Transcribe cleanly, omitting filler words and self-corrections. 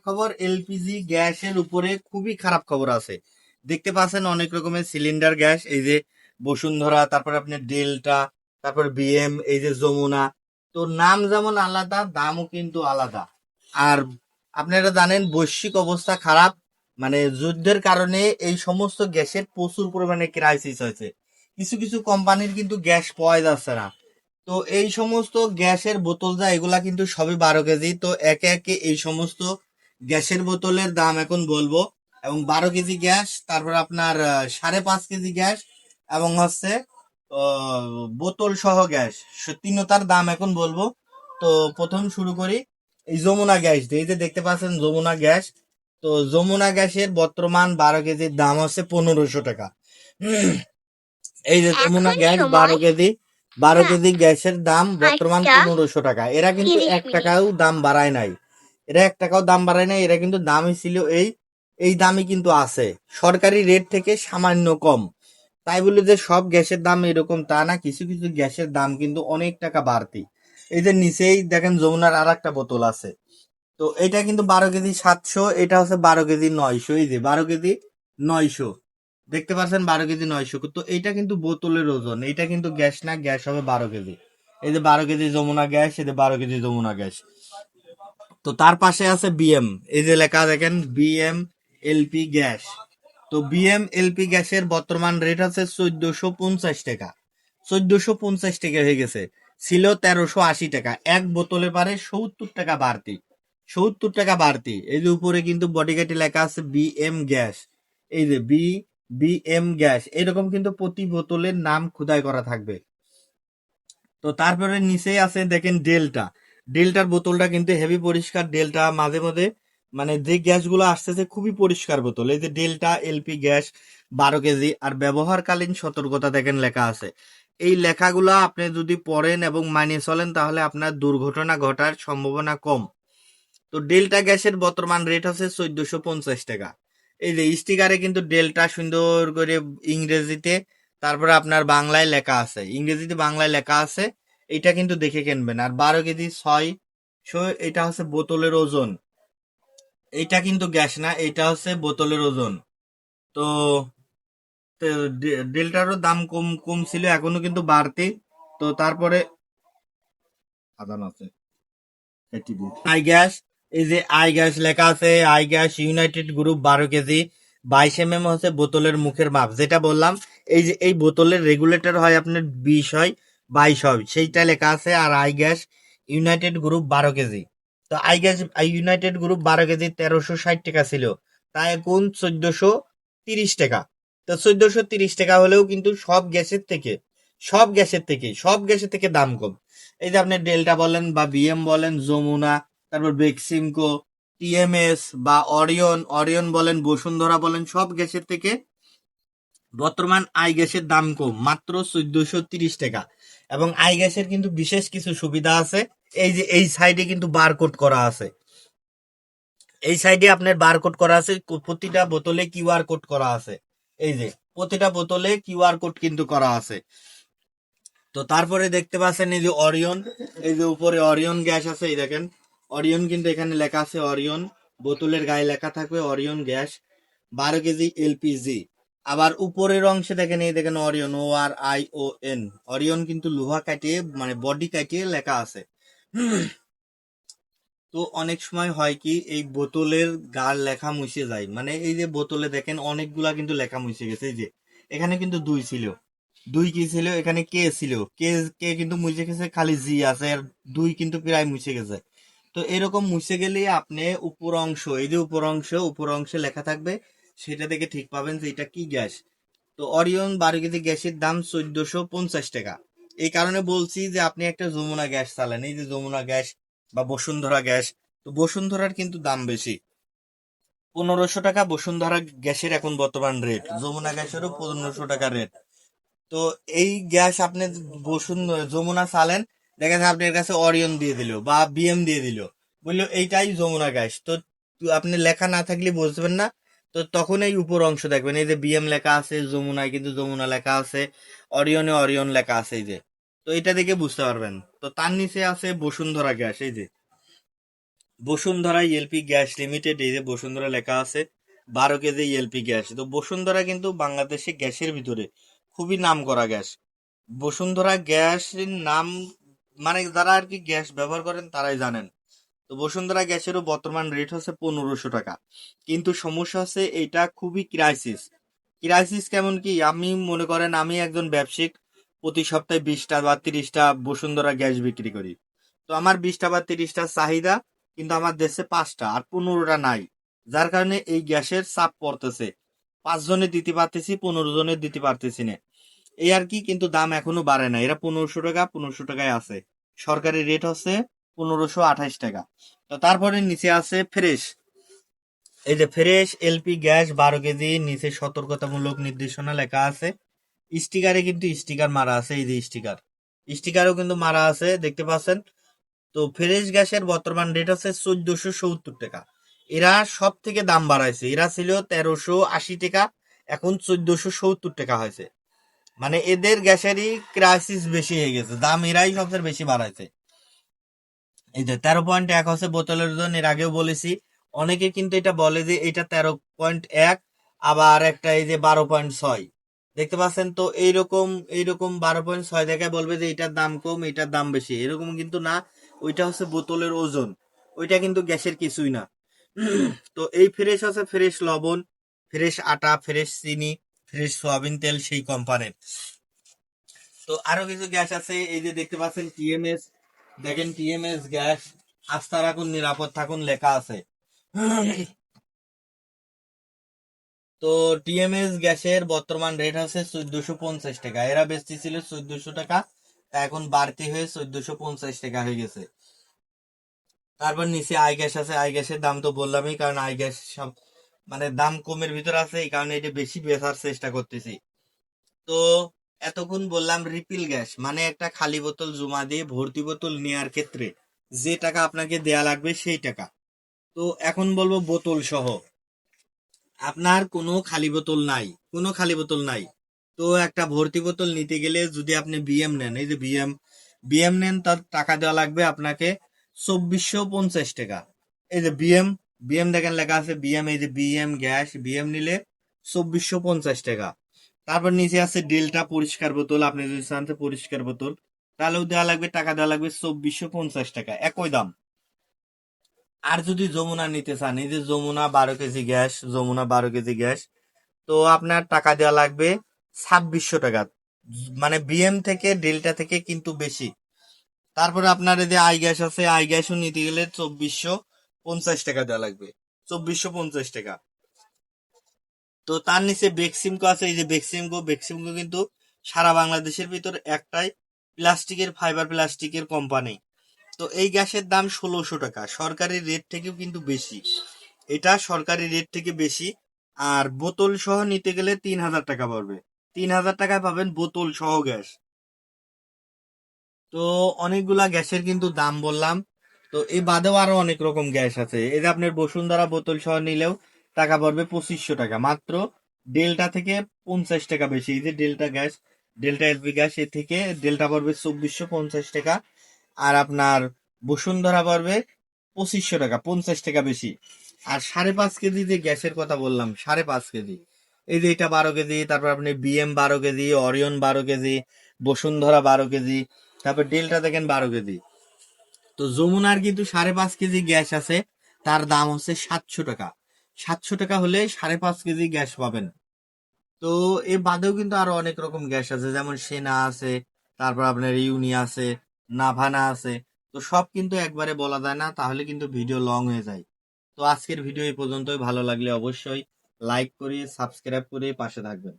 খবর, এলপিজি গ্যাসের উপরে খুবই খারাপ খবর আছে। দেখতে পাচ্ছেন অনেক রকমের সিলিন্ডার গ্যাস, এই যে বসুন্ধরা, তারপর আপনার ডেল্টা, তারপর বিএম, এই যে যমুনা। তো নাম যেমন আলাদা, দামও কিন্তু আলাদা। আর আপনারা জানেন বৈশ্বিক অবস্থা খারাপ, মানে যুদ্ধের কারণে এই সমস্ত গ্যাসের প্রচুর পরিমাণে ক্রাইসিস হয়েছে। কিছু কিছু কোম্পানির কিন্তু গ্যাস পাওয়া যাচ্ছে না। তো এই সমস্ত গ্যাসের বোতল যা, এগুলা কিন্তু সবই 12 কেজি। তো একে একে এই সমস্ত গ্যাসের বোতলের দাম এখন বলবো। এবং 12 কেজি গ্যাস, তারপর আপনার 5.5 কেজি গ্যাস, এবং হচ্ছে বোতল সহ গ্যাস, তিনটার দাম এখন বলবো। তো প্রথম শুরু করি এই যমুনা গ্যাস দিয়ে। এই যে দেখতে পাচ্ছেন যমুনা গ্যাস। তো যমুনা গ্যাসের বর্তমান 12 কেজির দাম হচ্ছে 1500 টাকা। এই যে যমুনা এখন গ্যাস সময় 12 কেজি, বারো রাত কেজি গ্যাসের দাম বর্তমান 8টা 1500 টাকা। এরা কিন্তু 30 মিনিট। টাকাও দাম বাড়ায় নাই। এরা 1 টাকাও দাম বাড়ায় নাই। এরা কিন্তু দামই ছিল এই এই দামই কিন্তু আছে, সরকারি রেট থেকে সামান্য কম। তাই বলে যে সব গ্যাসের দাম এরকম তা না, কিছু কিছু গ্যাসের দাম কিন্তু অনেক টাকা বাড়তি। এই যে নিচেই দেখেন যমুনার আর একটা বোতল আছে। তো এটা কিন্তু 12 কেজি 700, এটা হচ্ছে 12 কেজি 900। এই যে 12 কেজি 900, দেখতে পাচ্ছেন 12 কেজি 900। তো এইটা কিন্তু বোতলের ওজন, এটা কিন্তু গ্যাস না, গ্যাস হবে 12 কেজি। এই যে 12 কেজি যমুনা গ্যাস, এই যে 12 কেজি যমুনা গ্যাস। তো তার পাশে আছে বিএম, এই যে লেখা দেখেন বিএম এলপি গ্যাস। তো বিএম এলপি গ্যাসের বর্তমান রেট আছে 1450 টাকা। 1450 টাকা হয়ে গেছে, ছিল 1380 টাকা। এক বোতলে পারে 70 টাকা বাড়তি, 70 টাকা বাড়তি। এই যে উপরে কিন্তু বডিগার্ডে লেখা আছে বিএম গ্যাস। এই যে বিএম গ্যাস, এরকম কিন্তু প্রতি বোতলের নাম খোদাই করা থাকবে। তো তারপরে নিচে আছে দেখেন ডেল্টা। ডেল্টার বোতলটা কিন্তু হেভি পরিষ্কার। ডেল্টা মাঝে মাঝে মানে যে গ্যাসগুলো আসতেছে খুবই পরিষ্কার বোতল। এই যে ডেল্টা এলপি গ্যাস 12 কেজি, আর ব্যবহারকালীন সতর্কতা দেখেন লেখা আছে। এই লেখাগুলো আপনি যদি পড়েন এবং মানিয়ে চলেন তাহলে আপনার দুর্ঘটনা ঘটার সম্ভাবনা কম। তো ডেল্টা গ্যাসের বর্তমান রেট হচ্ছে 1450 টাকা। এই যে স্টিকারে কিন্তু ডেল্টা সুন্দর করে ইংরেজিতে, তারপরে আপনার বাংলায় লেখা আছে, ইংরেজিতে বাংলায় লেখা আছে। এটা কিন্তু দেখে কিনবেন। আর 12 কেজি 600, এটা হচ্ছে বোতলের ওজন। এটা কিন্তু গ্যাস না, এটা হচ্ছে বোতলের ওজন। তো ডেল্টারও দাম কম কম ছিল, এখনো কিন্তু বাড়তি। তো তারপরে আদান আছে আই গ্যাস। এই যে আই গ্যাস লেখা আছে, I gas united group 12 KG, 22 হচ্ছে বোতলের মুখের মাপ, যেটা বললাম। এই যে এই বোতলের রেগুলেটর হয় আপনার 20 হয়, 22 হয়, সেইটা লেখা আছে। আর I gas united group 12 KG. তো I gas united group 12 KG 1360 টাকা ছিল, তা এখন 1430 টাকা। তো 1430 টাকা হলেও কিন্তু সব গ্যাসের থেকে দাম কম। এই যে আপনি ডেল্টা বলেন বা বিএম বলেন, যমুনা, তারপর বেক্সিমকো, টিএমএস বা অরিয়ন, বলেন, বসুন্ধরা বলেন, সব গ্যাসের থেকে বর্তমান আই গ্যাসের দাম কম, মাত্র 1430 টাকা। এবং আই গ্যাসের কিন্তু বিশেষ কিছু সুবিধা আছে। এই যে এই সাইডে কিন্তু বারকোড করা আছে, এই সাইডে আপনার বারকোড করা আছে, প্রতিটা বোতলে কিউআর কোড করা আছে। এই যে প্রতিটা বোতলে কিউআর কোড কিন্তু করা আছে। তো তারপরে দেখতে পাচ্ছেন এই যে অরিয়ন, এই যে উপরে অরিয়ন গ্যাস আছে, এই দেখেন অরিয়ন কিন্তু এখানে লেখা আছে অরিয়ন, বোতলের গায়ে লেখা থাকবে অরিয়ন গ্যাস 12 কেজি এলপিজি। আবার উপরের অংশে দেখেন, এই দেখেন অরিয়ন, ORION, অরিয়ন কিন্তু লোহা কাটিয়ে মানে বডি কাটিয়ে লেখা আছে। তো অনেক সময় হয় কি এই বোতলের গার লেখা মুছে যায়, মানে এই যে বোতলে দেখেন অনেকগুলা কিন্তু লেখা মুছে গেছে। এই যে এখানে কিন্তু দুই কি ছিল, এখানে কে ছিল, কে কে কিন্তু মুছে গেছে, খালি জি আছে। আর দুই কিন্তু প্রায় মুছে গেছে। তো এরকম মুছে গেলে আপনি উপর অংশ, এই যে উপর অংশে লেখা থাকবে, সেটা দেখে ঠিক পাবেন যে এটা কি গ্যাস। তো অরিয়ন 12 কেজি গ্যাসের দাম 1450 টাকা। এই কারণে বলছি যে আপনি একটা যমুনা গ্যাস চালান, এই যে যমুনা গ্যাস বা বসুন্ধরা গ্যাস। তো বসুন্ধরার কিন্তু দাম বেশি, 1500 টাকা বসুন্ধরা গ্যাসের এখন বর্তমান রেট, যমুনা গ্যাসেরও 1500 টাকা রেট। তো এই গ্যাস আপনি যমুনা চালেন, দেখা যায় আপনার কাছে অরিয়ন দিয়ে দিল বা বিএম দিয়ে দিল, বললো এইটাই যমুনা গ্যাস। তো আপনি লেখা না থাকলে বুঝবেন না। তো তখন এই উপর অংশ দেখবেন, এই যে বিএম লেখা আছে, যমুনায় কিন্তু যমুনা লেখা আছে, অরিয়নে অরিয়ন লেখা আছে, এই যে। তো এটা দেখে বুঝতে পারবেন। তো তার নিচে আছে বসুন্ধরা গ্যাস, এই যে বসুন্ধরা এলপি গ্যাস লিমিটেড, এই যে বসুন্ধরা লেখা আছে, 12 কেজি এলপি গ্যাস। তো বসুন্ধরা কিন্তু বাংলাদেশে গ্যাসের ভিতরে খুবই নাম করা গ্যাস। বসুন্ধরা গ্যাসের নাম মানে যারা আর কি গ্যাস ব্যবহার করেন তারাই জানেন। তো বসুন্ধরা গ্যাসেরও বর্তমান রেট হচ্ছে 1500 টাকা। কিন্তু সমস্যা হচ্ছে এটা খুবই ক্রাইসিস। ক্রাইসিস কেমন কি, আমি মনে করেন আমি একজন ব্যবসায়িক, প্রতি সপ্তাহে 20টা বা 30টা বসুন্ধরা গ্যাস বিক্রি করি। তো আমার 20টা বা 30টা চাহিদা, কিন্তু আমার দেশে 5টা আর 15টা নাই। যার কারণে এই গ্যাসের চাপ পড়তেছে, 5 জনে দিতে পারতেছি, 15 জনে দিতে পারতেছি না। এই আর কি, কিন্তু দাম এখনো বাড়ে না। এরা 1500 টাকা 1500 টাকায় আছে। সরকারি রেট হচ্ছে 1528 টাকা। তো তারপরে নিচে আছে ফ্রেশ। এই যে ফ্রেশ এলপি গ্যাস 12 কেজি, নিচে সতর্কতামূলক নির্দেশনা লেখা আছে। স্টিকারে কিন্তু স্টিকার মারা আছে, এই যে স্টিকারও কিন্তু মারা আছে, দেখতে পাচ্ছেন। তো ফ্রেশ গ্যাসের বর্তমান রেট আছে 1470 টাকা। এরা সব থেকে দাম বাড়াইছে, এরা ছিল 1380 টাকা, এখন 1470 টাকা হয়েছে। মানে এদের গ্যাসেরই ক্রাইসিস বেশি হয়ে গেছে, দাম এরাই সবচেয়ে বেশি বাড়াইছে। এই যে 13.1 হচ্ছে বোতলের ওজন, এর আগেও বলেছি। অনেকে কিন্তু এটা বলে যে এটা 13.1, আবার একটা এই যে 12.6, দেখতে পাচ্ছেন। তো এইরকম এইরকম 12.6 জায়গায় বলবে যে এটার দাম কম এটার দাম বেশি, এরকম কিন্তু না। ওইটা হচ্ছে বোতলের ওজন, ওইটা কিন্তু গ্যাসের কিছুই না। তো এই ফ্রেশ আছে ফ্রেশ লবণ, ফ্রেশ আটা, ফ্রেশ চিনি, ফ্রেশ সয়াবিন তেল সেই কোম্পানির। তো আরো কিছু গ্যাস আছে, এই যে দেখতে পাচ্ছেন টিএমএস, দেখেন টিএমএস গ্যাস, আস্থা রাখুন নিরাপদ থাকুন লেখা আছে। তো টিএমএস গ্যাসের বর্তমান রেট আছে 1450 টাকা। এরা বেচতি ছিল 1400 টাকা, তা এখন বাড়তি হয়ে 1450 টাকা হয়ে গেছে। তারপর নিচে আই গ্যাস আছে, আই গ্যাসের দাম তো বললামই, কারণ আই গ্যাস সব মানে দাম কমের ভিতর আছে, এই কারণে এটা বেশি বেচার চেষ্টা করতেছি। তো এতক্ষণ বললাম রিফিল গ্যাস, মানে একটা খালি বোতল জমা দিয়ে ভর্তি বোতল নেওয়ার ক্ষেত্রে যে টাকা আপনাকে দেয়া লাগবে সেই টাকা। তো এখন বলবো বোতল সহ, আপনার কোনো খালি বোতল নাই, কোনো খালি বোতল নাই। তো একটা ভর্তি বোতল নিতে গেলে যদি আপনি বিএম নেন, এই যে বিএম, বিএম নেন, তার টাকা দেওয়া লাগবে আপনাকে 2450 টাকা। এই যে বিএম, বিএম দেখেন লেখা আছে বিএম, এই যে বিএম গ্যাস, বিএম নিলে 2450 টাকা। তারপর নিচে আছে ডেল্টা পরিষ্কার বোতল, আপনি যদি চান তো পরিষ্কার বোতল, তাহলেও দেওয়া লাগবে, টাকা দেওয়া লাগবে 2450 টাকা, একই দাম। আর যদি যমুনা নিতে চান, এই যে Jamuna 12 K G gas, Jamuna 12 K G gas, তো আপনার টাকা দেওয়া লাগবে 2600 টাকা। মানে বিএম থেকে ডেল্টা থেকে কিন্তু বেশি। তারপরে আপনার এই যে আই গ্যাস আছে, আই গ্যাসও নিতে গেলে 2450 টাকা দেওয়া লাগবে, 2450 টাকা। তো তার নিচে বেক্সিমকো আছে, এই যে বেক্সিমকো, বেক্সিমকো কিন্তু সারা বাংলাদেশের ভিতর একটাই প্লাস্টিকের, ফাইবার প্লাস্টিকের কোম্পানি। তো এই গ্যাসের দাম 1600 টাকা, সরকারি রেট থেকেও কিন্তু বেশি। এটা সরকারি রেট থেকে বেশি। আর বোতল সহ নিতে গেলে 3000 টাকা পড়বে, 3000 টাকায় পাবেন বোতল সহ গ্যাস। তো অনেকগুলা গ্যাসের কিন্তু দাম বললাম। তো এই বাদেও আরো অনেক রকম গ্যাস আছে, এই যে আপনার বসুন্ধরা বোতল সহ নিলেও টাকা পড়বে 2500 টাকা মাত্র। ডেল্টা থেকে 50 টাকা বেশি, এই যে Delta gas, Delta LP gas, এ থেকে ডেল্টা পড়বে 2450 টাকা। আর আপনার বসুন্ধরা পড়বে 2500 টাকা, 50 টাকা বেশি। আর 5.5 কেজি যে গ্যাসের কথা বললাম, 5.5 কেজি, এই যে এটা 12 কেজি, তারপর আপনি BM 12 KG, Orion 12 KG, Bashundhara 12 KG, তারপর ডেল্টা দেখেন 12 কেজি। তো যমুনার কিন্তু 5.5 কেজি গ্যাস আছে, তার দাম হচ্ছে 700 টাকা। 700 টাকা হলে 5.5 কেজি গ্যাস পাবেন। তো এর বাদেও কিন্তু আরো অনেক রকম গ্যাস আছে, যেমন সেনা আছে, তারপর আপনার ইউনি আছে, নাভানা আছে। তো সব কিন্তু একবারে বলা যায় না, তাহলে কিন্তু ভিডিও লং হয়ে যায়। তো আজকের ভিডিও এই পর্যন্তই, ভালো লাগলে অবশ্যই লাইক করে সাবস্ক্রাইব করে পাশে থাকবেন।